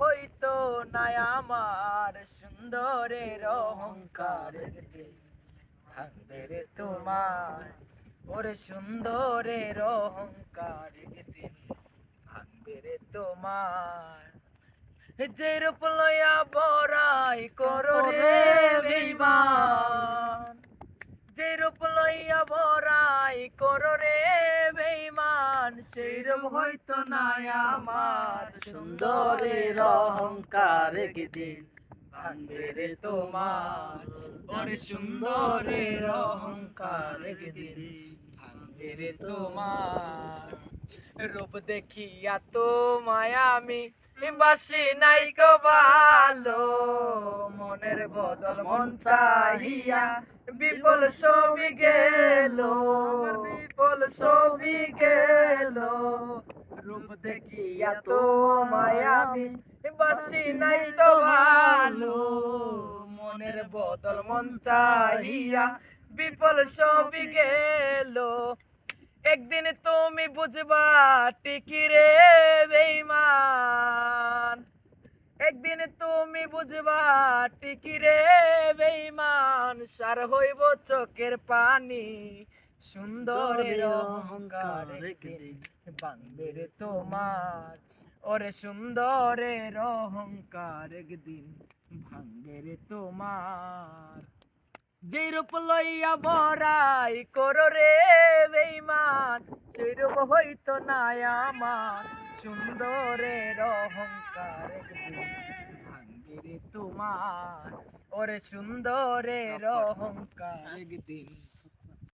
হইতো না আমার, সুন্দরের অহংকার একদিন ভাঙবে রে তোমার। ওরে সুন্দরের অহংকার একদিন ভাঙবে রে তোমার। যে রূপ লইয়া বড়াই করো রে বেঈমান, যে রূপ লইয়া বড়াই করো রে বেঈমান, সেই রূপ হইতো না আমার, সুন্দরের অহংকার একদিন ভাঙবে রে তোমার। ওরে সুন্দরের অহংকার একদিন ভাঙবে রে তোমার। রূপ দেখিয়া তোমায় আমি বাসি নাই গো ভালো, মনের বদল মন চাহিয়া বিফল সবই গেল, বিফল সবই গেল। রূপ দেখিয়া তোমায় আমি বাসি নাই তো ভালো, মনের বদল মন চাহিয়া বিফল সবই গেল। একদিন তুমি বুঝবা টিকি রে বেঈমান, একদিন তুমি বুঝবা টিকি রে বেঈমান, সার হইব চোখের পানি, সুন্দরের অহংকার একদিন ভাঙবে রে তোমার। ওরে সুন্দরের অহংকার একদিন ভাঙবে রে তোমার। যে রূপ লইয়া বড়াই করো রে বেঈমান, সেই রূপ হইতো না আমার, সুন্দরের অহংকার একদিন ভাঙবে রে তোমার। ওরে সুন্দরের অহংকার একদিন